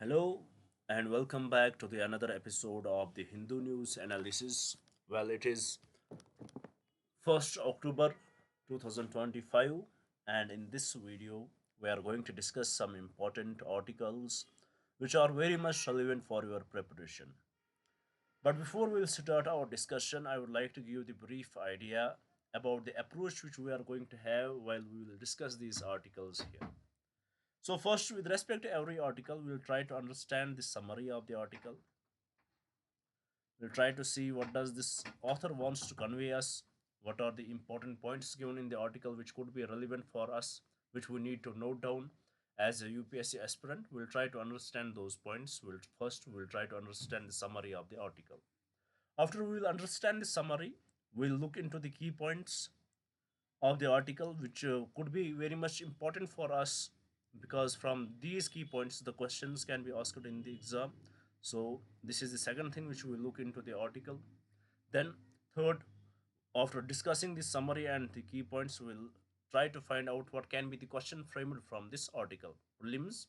Hello and welcome back to the another episode of the Hindu News Analysis. Well, it is 1st October 2025 and in this video we are going to discuss some important articles which are very much relevant for your preparation. But before we will start our discussion, I would like to give the brief idea about the approach which we are going to have while we will discuss these articles here. So first, with respect to every article, we will try to understand the summary of the article. We'll try to see what does this author wants to convey us, what are the important points given in the article which could be relevant for us, which we need to note down as a UPSC aspirant. We'll try to understand those points. We'll try to understand the summary of the article. After we will understand the summary, we'll look into the key points of the article which could be very much important for us because from these key points the questions can be asked in the exam. So this is the second thing which we look into the article. Then third, after discussing the summary and the key points, we'll try to find out what can be the question framed from this article, prelims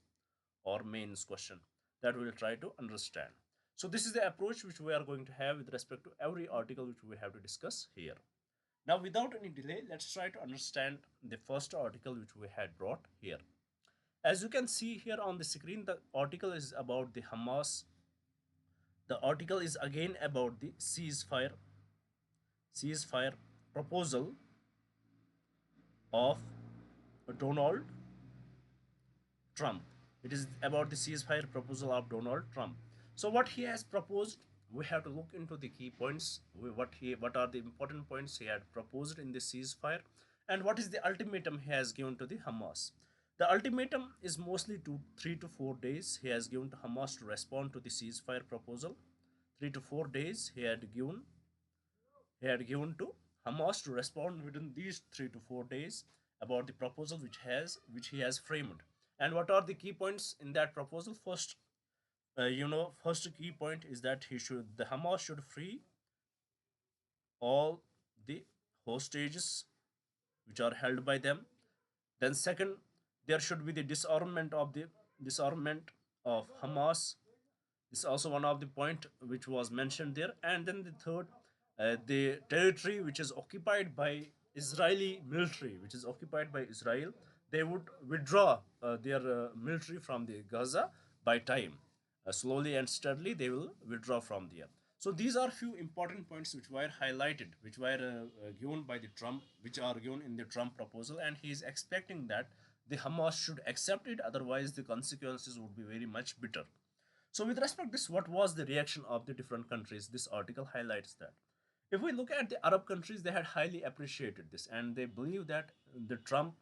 or mains question, that we will try to understand. So this is the approach which we are going to have with respect to every article which we have to discuss here. Now, without any delay, let's try to understand the first article which we had brought here. As you can see here on the screen, the article is about the Hamas. The article is again about the ceasefire proposal of Donald Trump. It is about the ceasefire proposal of Donald Trump. So what he has proposed, we have to look into the key points. What are the important points he had proposed in the ceasefire, and what is the ultimatum he has given to the Hamas. The ultimatum is mostly 3 to 4 days. He has given to Hamas to respond to the ceasefire proposal. 3 to 4 days he had given to Hamas to respond within these 3 to 4 days about the proposal which he has framed. And what are the key points in that proposal? First, first key point is that the Hamas should free all the hostages which are held by them. Then second, there should be the disarmament of Hamas. This is also one of the point which was mentioned there. And then the third, the territory which is occupied by Israeli military, which is occupied by Israel, they would withdraw their military from the Gaza by time. Slowly and steadily, they will withdraw from there. So these are few important points which were highlighted, which were given by the Trump, which are given in the Trump proposal, and he is expecting that the Hamas should accept it. Otherwise, the consequences would be very much bitter. So, with respect to this, what was the reaction of the different countries? This article highlights that. If we look at the Arab countries, they had highly appreciated this, and they believe that the Trump,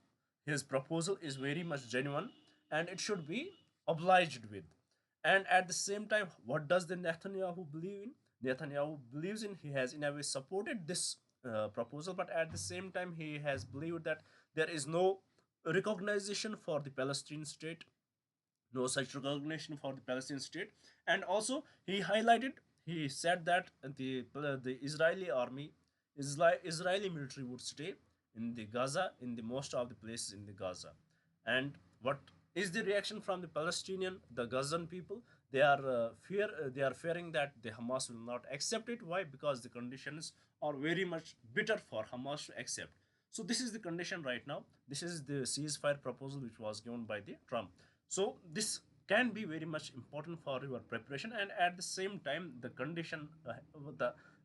his proposal is very much genuine, and it should be obliged with. And at the same time, what does the Netanyahu believe in? Netanyahu believes in, he has in a way supported this proposal, but at the same time, he has believed that there is no recognition for the Palestinian state, no such recognition for the Palestinian state. And also, he said that the Israeli army, Israeli military would stay in the Gaza, in the most of the places in the Gaza. And what is the reaction from the Palestinian, the Gazan people? They are fearing that the Hamas will not accept it. Why? Because the conditions are very much bitter for Hamas to accept. So this is the condition right now. This is the ceasefire proposal which was given by the Trump. So this can be very much important for your preparation, and at the same time, the condition,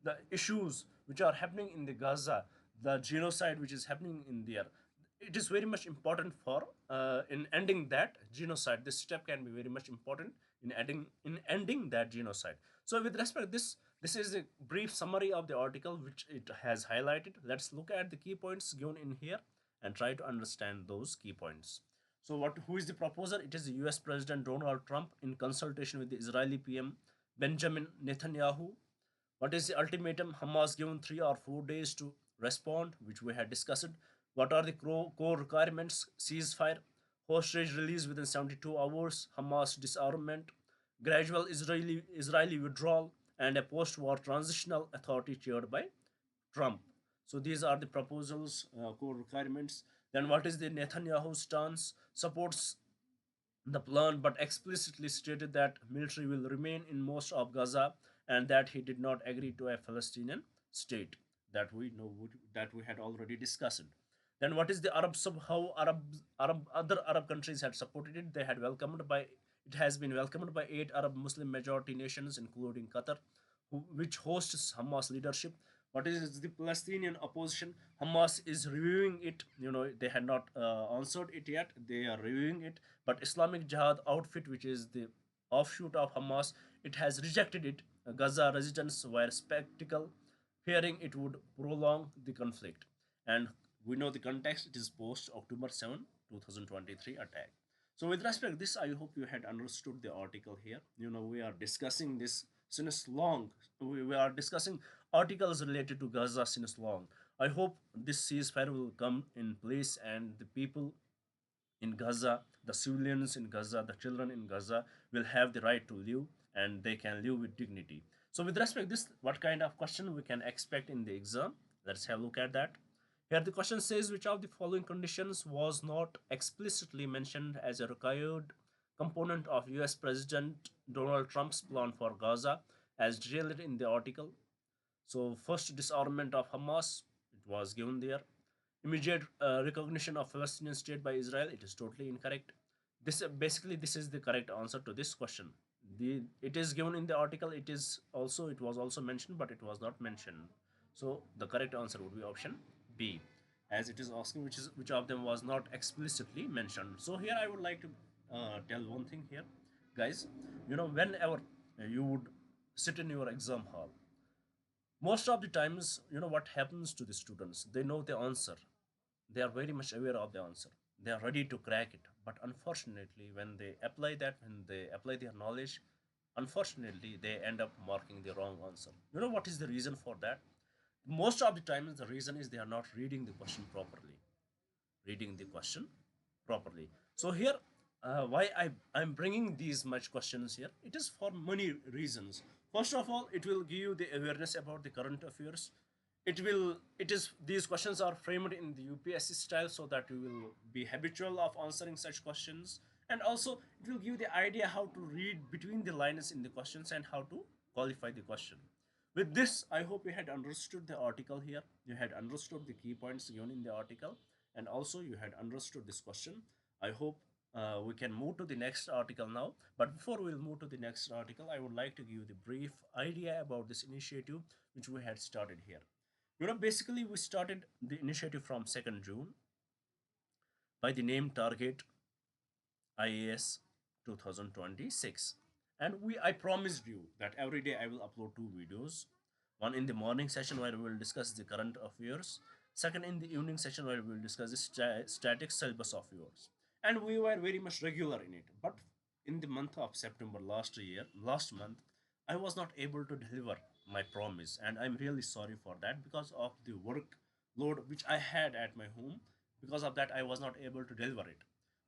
the issues which are happening in the Gaza, the genocide which is happening in there, it is very much important for in ending that genocide. This step can be very much important in ending that genocide. So with respect to this is a brief summary of the article which it has highlighted. Let's look at the key points given in here and try to understand those key points. So who is the proposer? It is the US President Donald Trump in consultation with the Israeli PM Benjamin Netanyahu. What is the ultimatum? Hamas given 3 or 4 days to respond, which we had discussed. What are the core requirements? Ceasefire, hostage release within 72 hours, Hamas disarmament, gradual Israeli withdrawal, and a post-war transitional authority chaired by Trump. So these are the proposals, core requirements. Then what is the Netanyahu stance? Supports the plan, but explicitly stated that military will remain in most of Gaza and that he did not agree to a Palestinian state that we know that we had already discussed. Then what is the Arab sub? How Arab other Arab countries had supported it? They had welcomed by it has been welcomed by 8 Arab Muslim majority nations, including Qatar, which hosts Hamas leadership. What is the Palestinian opposition? Hamas is reviewing it. They had not answered it yet. They are reviewing it. But Islamic Jihad outfit, which is the offshoot of Hamas, it has rejected it. Gaza residents were skeptical, fearing it would prolong the conflict. And we know the context. It is post October 7, 2023 attack. So with respect to this, I hope you had understood the article here. We are discussing this since long. We are discussing articles related to Gaza since long. I hope this ceasefire will come in place and the people in Gaza, the civilians in Gaza, the children in Gaza will have the right to live and they can live with dignity. So with respect to this, what kind of question we can expect in the exam? Let's have a look at that. Here the question says which of the following conditions was not explicitly mentioned as a required component of US President Donald Trump's plan for Gaza as detailed in the article. So first, disarmament of Hamas, it was given there. Immediate recognition of Palestinian state by Israel, it is totally incorrect. This basically this is the correct answer to this question. It is given in the article. It was also mentioned, but it was not mentioned. So the correct answer would be option B, as it is asking which of them was not explicitly mentioned. So here I would like to tell one thing here, guys. Whenever you would sit in your exam hall, most of the times, what happens to the students, they know the answer, they are very much aware of the answer, they are ready to crack it, but unfortunately when they apply their knowledge, unfortunately they end up marking the wrong answer. What is the reason for that? Most of the times the reason is they are not reading the question properly. So here, why I'm bringing these much questions here, it is for many reasons. First of all, it will give you the awareness about the current affairs. It is these questions are framed in the UPSC style so that you will be habitual of answering such questions, and also it will give you the idea how to read between the lines in the questions and how to qualify the question. With this, I hope you had understood the article here. You had understood the key points given in the article, and also you had understood this question. I hope we can move to the next article now. But before we'll move to the next article, I would like to give you the brief idea about this initiative which we had started here. Basically, we started the initiative from 2nd June by the name Target IAS 2026. And I promised you that every day I will upload 2 videos. One in the morning session where we will discuss the current affairs. Second in the evening session where we will discuss the static syllabus of yours. And we were very much regular in it. But in the month of September last month, I was not able to deliver my promise. And I'm really sorry for that because of the workload which I had at my home. Because of that, I was not able to deliver it.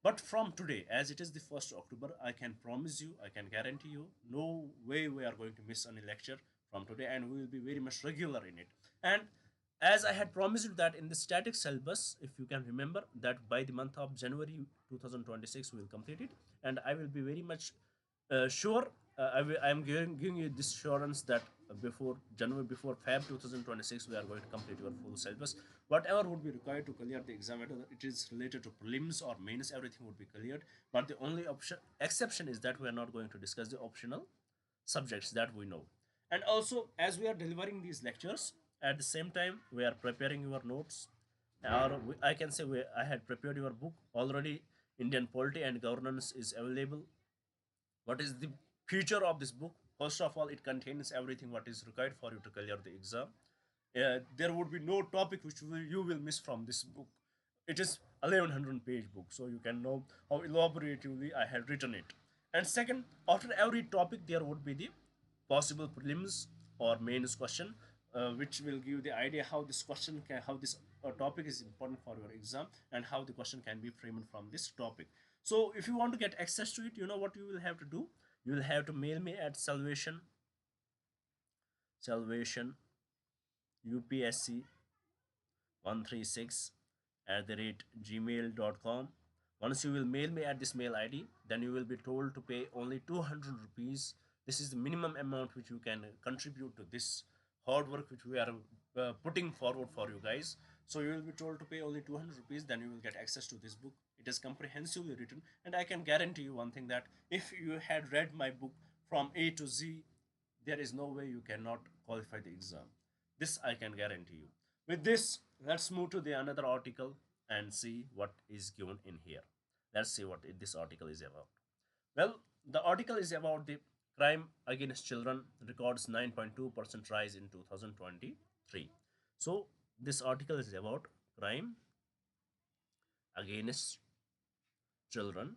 But from today, as it is the 1st October, I can promise you, I can guarantee you, no way we are going to miss any lecture from today, and we will be very much regular in it. And as I had promised you that in the static syllabus, if you can remember, that by the month of January 2026 we will complete it, and I will be very much sure. I am giving you this assurance that before Feb 2026, we are going to complete your full syllabus. Whatever would be required to clear the exam, whether it is related to prelims or mains, everything would be cleared. But the only exception is that we are not going to discuss the optional subjects that we know. And also, as we are delivering these lectures, at the same time, we are preparing your notes. Or I can say I had prepared your book already. Indian polity and governance is available. What is the future of this book? First of all, it contains everything what is required for you to clear the exam. There would be no topic which you will miss from this book. It is 1100 page book, so you can know how elaboratively I had written it. And second, after every topic there would be the possible prelims or mains question, which will give the idea how this topic is important for your exam and how the question can be framed from this topic. So if you want to get access to it, you know what you will have to do. You will have to mail me at salvation UPSC 136 at the rate gmail.com. Once you will mail me at this mail ID, then you will be told to pay only 200 rupees. This is the minimum amount which you can contribute to this hard work which we are putting forward for you guys. So you will be told to pay only 200 rupees, then you will get access to this book. It is comprehensively written, and I can guarantee you one thing, that if you had read my book from A to Z, there is no way you cannot qualify the exam. This I can guarantee you. With this, let's move to the another article and see what is given in here. Let's see what this article is about. Well, the article is about the crime against children records 9.2% rise in 2023. So this article is about crime against children,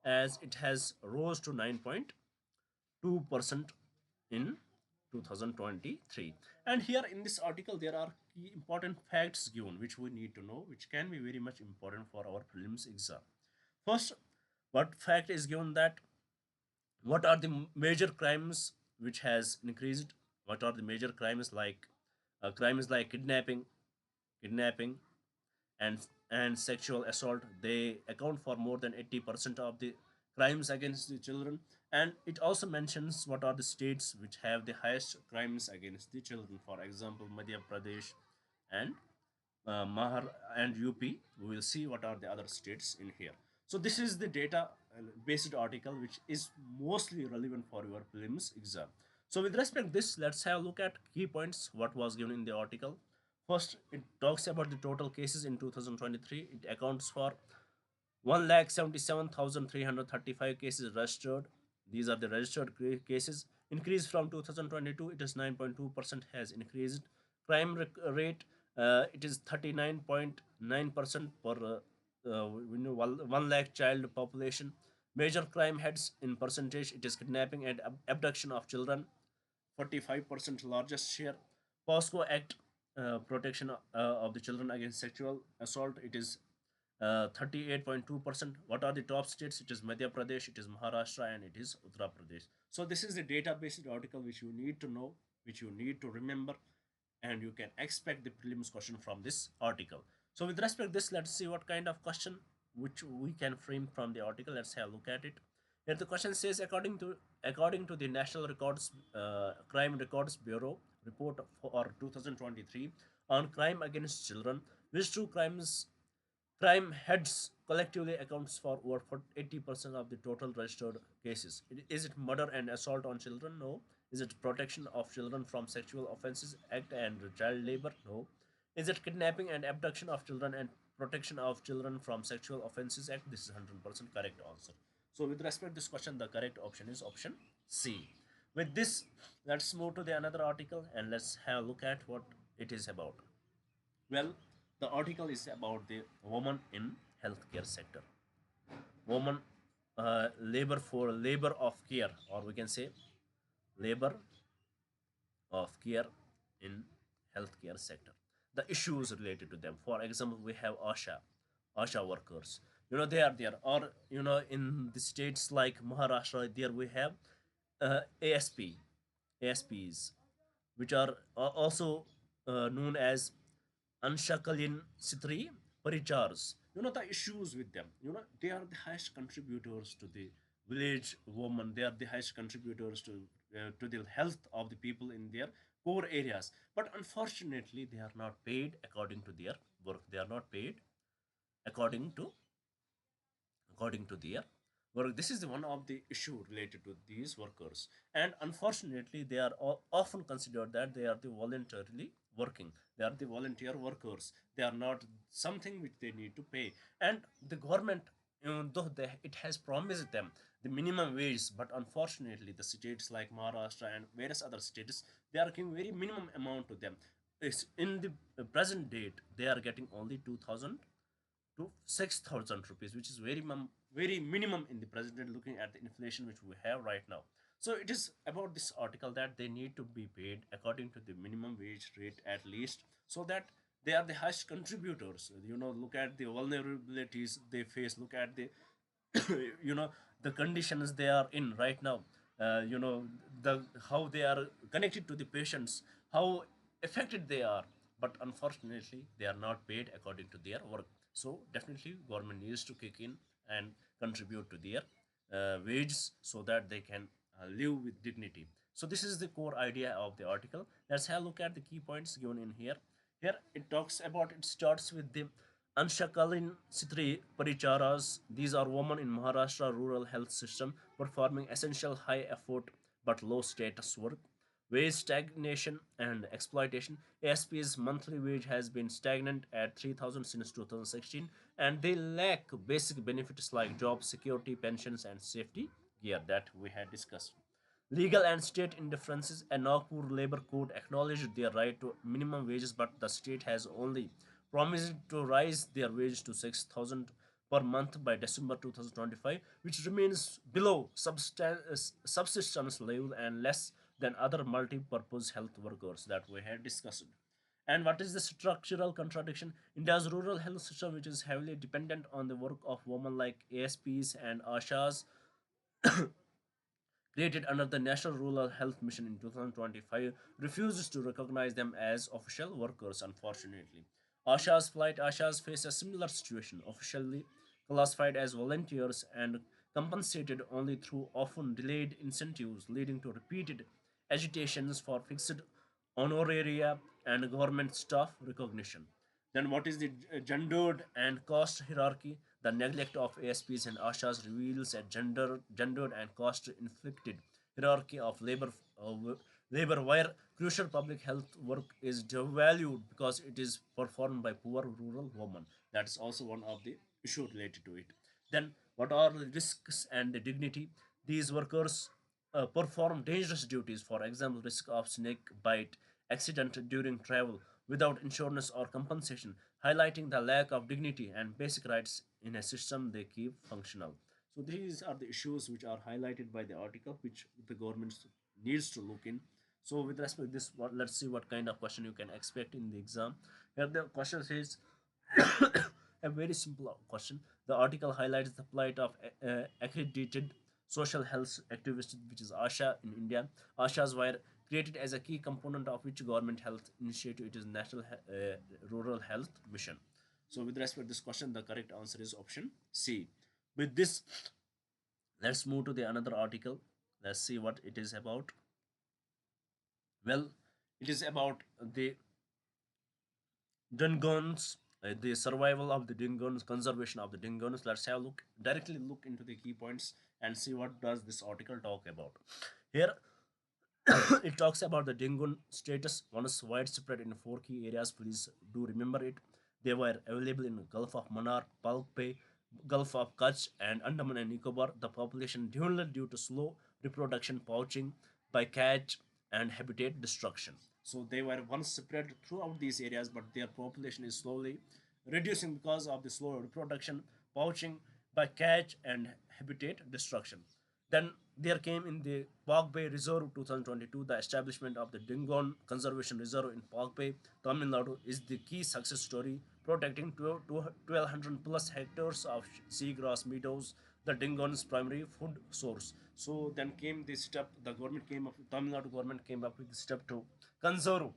as it has rose to 9.2% in 2023. And here in this article there are key important facts given which we need to know, which can be very much important for our prelims exam. First, what fact is given, that what are the major crimes which has increased, what are the major crimes like kidnapping and sexual assault. They account for more than 80% of the crimes against the children. And it also mentions what are the states which have the highest crimes against the children. For example, Madhya Pradesh and Mahar and UP. We will see what are the other states in here. So this is the data based article which is mostly relevant for your prelims exam. So with respect to this, let's have a look at key points what was given in the article. First, it talks about the total cases in 2023. It accounts for 1,77,335 cases registered. These are the registered cases. Increase from 2022, it is 9.2% has increased. Crime rate, it is 39.9% per 1 lakh child population. Major crime heads in percentage, it is kidnapping and abduction of children, 45% largest share. POSCO Act, protection of the children against sexual assault, it is 38.2%. What are the top states? It is Madhya Pradesh, it is Maharashtra, and it is Uttar Pradesh. So this is the data-based article which you need to know, which you need to remember, and you can expect the prelims question from this article. So with respect to this, let's see what kind of question which we can frame from the article. Let's have a look at it. Here the question says, according to the National Crime Records Bureau report for 2023 on crime against children, which two crime heads collectively accounts for over 80% of the total registered cases. Is it murder and assault on children? No. Is it protection of children from sexual offences act and child labor? No. Is it kidnapping and abduction of children and protection of children from sexual offences act? This is 100% correct answer. So with respect to this question, the correct option is option C. With this, let's move to the another article and let's have a look at what it is about. Well, the article is about the woman in healthcare sector. Woman labor of care, or we can say labor of care in healthcare sector. The issues related to them. For example, we have ASHA workers. They are there. Or in the states like Maharashtra, there we have ASPs, which are also known as Anshakalin Sitri Parichars. The issues with them. They are the highest contributors to the village woman. They are the highest contributors to the health of the people in their poor areas. But unfortunately, they are not paid according to their work. They are not paid according to their work. This is one of the issue related to these workers, and unfortunately they are often considered that they are the voluntarily working. They are the volunteer workers. They are not something which they need to pay. And the government, though it has promised them the minimum wage, but unfortunately the states like Maharashtra and various other states, they are giving very minimum amount to them. In the present date, they are getting only 2,000 to 6,000 rupees, which is very minimum in the present, looking at the inflation which we have right now. So it is about this article that they need to be paid according to the minimum wage rate at least, so that they are the highest contributors. Look at the vulnerabilities they face. Look at the the conditions they are in right now. The how they are connected to the patients, how affected they are. But unfortunately they are not paid according to their work. So definitely government needs to kick in and contribute to their wages so that they can live with dignity. So this is the core idea of the article. Let's have a look at the key points given in here. Here it talks about, it starts with the Anshakalin Sitri Paricharas. These are women in Maharashtra rural health system performing essential high effort but low status work. Wage stagnation and exploitation. ASP's monthly wage has been stagnant at 3,000 since 2016, and they lack basic benefits like job security, pensions, and safety gear that we had discussed. Legal and state indifferences. A Nagpur Labour Code acknowledged their right to minimum wages, but the state has only promised to raise their wage to 6,000 per month by December 2025, which remains below subsistence level and less than other multi-purpose health workers that we had discussed. And what is the structural contradiction? India's rural health system, which is heavily dependent on the work of women like ASPs and ASHAs, created under the National Rural Health Mission in 2025, refuses to recognize them as official workers, unfortunately. Ashas face a similar situation, officially classified as volunteers and compensated only through often delayed incentives, leading to repeated agitations for fixed honoraria and government staff recognition. Then, what is the gendered and caste hierarchy? The neglect of ASPs and ASHAs reveals a gendered and caste inflicted hierarchy of labor where crucial public health work is devalued because it is performed by poor rural women. That is also one of the issue related to it. Then, what are the risks and the dignity? These workers perform dangerous duties, for example, risk of snake bite accident during travel without insurance or compensation, highlighting the lack of dignity and basic rights in a system they keep functional. So these are the issues which are highlighted by the article, which the government needs to look in. So with respect to this, let's see what kind of question you can expect in the exam. Here the question says, a very simple question. The article highlights the plight of accredited social health activists, which is ASHA in India. ASHAs were created as a key component of which government health initiative. It is National Rural Health Mission. So, with respect to this question, the correct answer is option C. With this, let's move to the another article. Let's see what it is about. Well, it is about the Dungons, the survival of the Dungons, conservation of the Dungons. Let's have a look, directly look into the key points and see what does this article talk about. Here, it talks about the Dingun status, once widespread in four key areas. Please do remember it. They were available in Gulf of Mannar, Palpe, Gulf of Kutch, and Andaman and Nicobar. The population dwindled due to slow reproduction, poaching by catch, and habitat destruction. So they were once spread throughout these areas, but their population is slowly reducing because of the slow reproduction, poaching by catch, and habitat destruction. Then there came in the Park Bay Reserve 2022, the establishment of the Dingon Conservation Reserve in Park Bay, Tamil Nadu, is the key success story, protecting 1,200 plus hectares of seagrass meadows, the Dingon's primary food source. So then came the step, the government came up, Tamil Nadu government came up with the step to conserve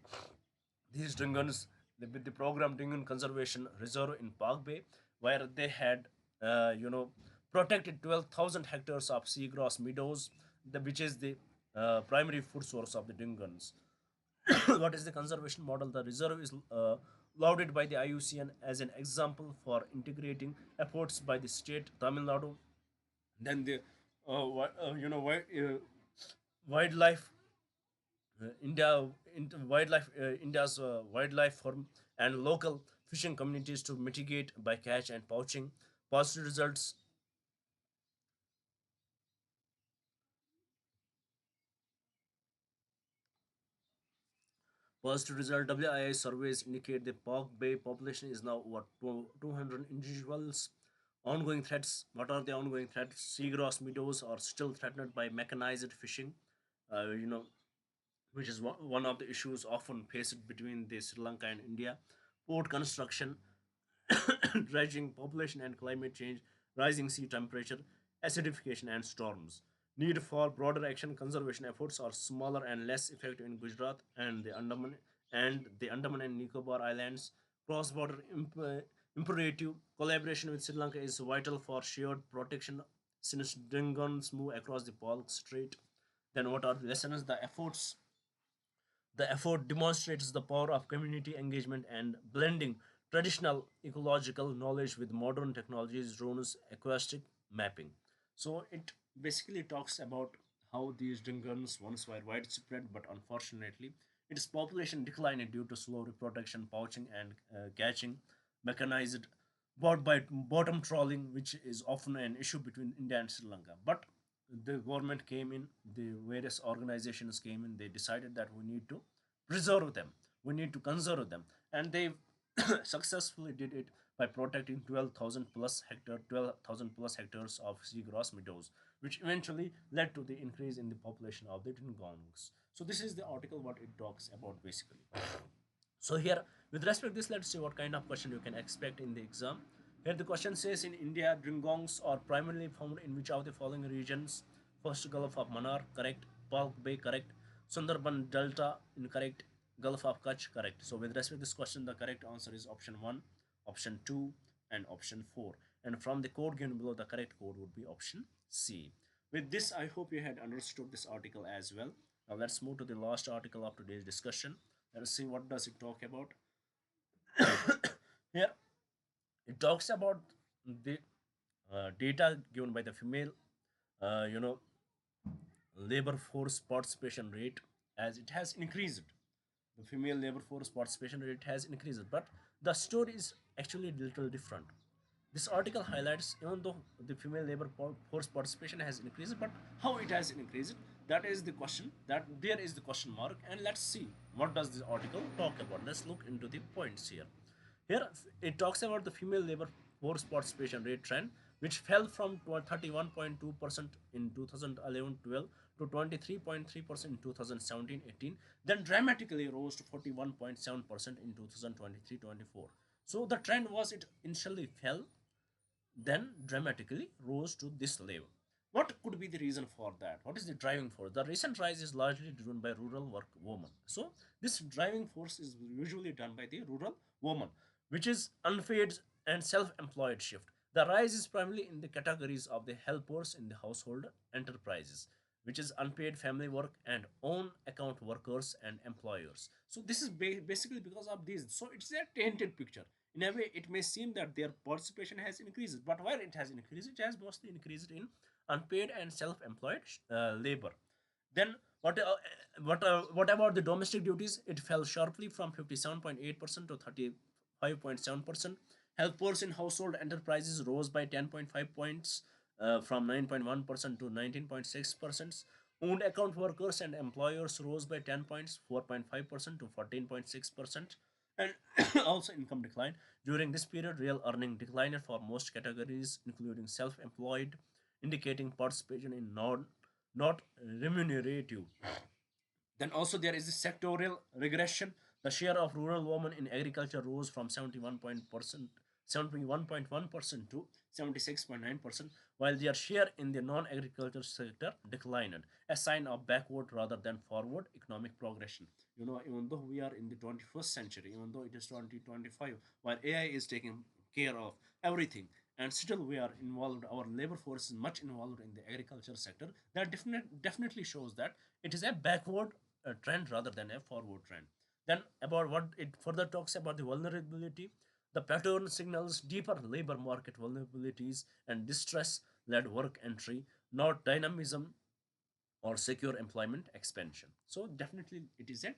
these Dingons with the program Dingon Conservation Reserve in Park Bay, where they had, protected 12,000 hectares of seagrass meadows, which is the primary food source of the Dingons. What is the conservation model? The reserve is lauded by the IUCN as an example for integrating efforts by the state Tamil Nadu. Then the wildlife India, India's wildlife firm and local fishing communities to mitigate by catch and poaching. Positive results. Positive result. WIA surveys indicate the Park Bay population is now what 200 individuals. Ongoing threats. What are the ongoing threats? Seagrass meadows are still threatened by mechanized fishing. Uh, you know, which is one of the issues often faced between the Sri Lanka and India. Port construction, dredging, population and climate change, rising sea temperature, acidification, and storms. Need for broader action. Conservation efforts are smaller and less effective in Gujarat and the Andaman and Nicobar Islands. Cross-border imperative collaboration with Sri Lanka is vital for shared protection. since dragons move across the pole strait. Then what are the lessons? The effort demonstrates the power of community engagement and blending traditional ecological knowledge with modern technologies, drones, acoustic mapping. So it basically talks about how these dingoes once were widespread, but unfortunately, its population declined due to slow reproduction, poaching, and catching, mechanized bottom trawling, which is often an issue between India and Sri Lanka. But the government came in, the various organizations came in, they decided that we need to preserve them, we need to conserve them, and they successfully did it by protecting 12,000 plus hectares of seagrass meadows, which eventually led to the increase in the population of the dingoes. So this is the article what it talks about basically. So here, with respect to this, let's see what kind of question you can expect in the exam. Here the question says, in India, dugongs are primarily found in which of the following regions? First, Gulf of Mannar, correct. Palk Bay, correct. Sundarban Delta, incorrect. Gulf of Kutch, correct. So with respect to this question, the correct answer is option 1, option 2, and option 4. And from the code given below, the correct code would be option C. With this, I hope you had understood this article as well. Now let's move to the last article of today's discussion. Let us see what does it talk about. Here it talks about the data given by the female uh, you know labor force participation rate, as it has increased. The female labor force participation rate has increased, but the story is actually a little different. This article highlights, even though the female labor force participation has increased, but how it has increased, that is the question, that there is the question mark. And let's see what does this article talk about. Let's look into the points here. Here it talks about the female labor force participation rate trend, which fell from 31.2% in 2011-12 to 23.3% in 2017-18, then dramatically rose to 41.7% in 2023-24. So the trend was, it initially fell, then dramatically rose to this level. What could be the reason for that? What is the driving force? The recent rise is largely driven by rural work women. So this driving force is usually done by the rural woman, which is unpaid and self-employed shift. The rise is primarily in the categories of the helpers in the household enterprises, which is unpaid family work and own account workers and employers. So this is basically because of these. So it's a tainted picture. In a way, it may seem that their participation has increased, but where it has increased, it has mostly increased in unpaid and self-employed labor. Then what about the domestic duties? It fell sharply from 57.8% to 35.7%. Helpers in household enterprises rose by 10.5 points, from 9.1% to 19.6%. Owned account workers and employers rose by 10 points, 4.5% to 14.6%. And also income decline. During this period, real earning declined for most categories, including self-employed, indicating participation in not remunerative. Then also there is the sectorial regression. The share of rural women in agriculture rose from 71.1% to 76.9%, while their share in the non-agriculture sector declined, a sign of backward rather than forward economic progression. Even though we are in the 21st century, even though it is 2025, while AI is taking care of everything, and still we are involved, our labor force is much involved in the agriculture sector. That definitely shows that it is a backward trend rather than a forward trend. Then about what it further talks about, the vulnerability. The pattern signals deeper labor market vulnerabilities and distress led work entry, not dynamism or secure employment expansion. So definitely it is a,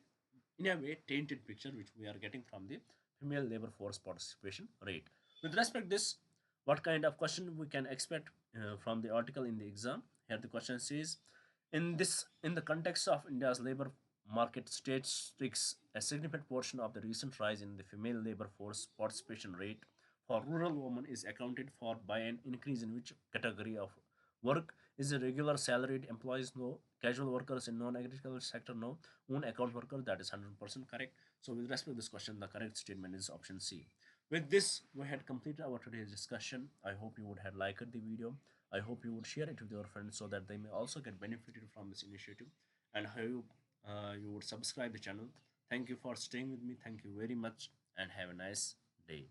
in a way, tainted picture which we are getting from the female labor force participation rate. With respect to this, what kind of question we can expect from the article in the exam? Here the question says, in the context of India's labor market statistics, a significant portion of the recent rise in the female labor force participation rate for rural women is accounted for by an increase in which category of work? Is a regular salaried employees? No. Casual workers in non-agricultural sector? No. Own account worker? That is 100% correct. So with respect to this question, the correct statement is option C. With this, we had completed our today's discussion. I hope you would have liked the video. I hope you would share it with your friends so that they may also get benefited from this initiative. And I hope you would subscribe the channel. Thank you for staying with me. Thank you very much and have a nice day.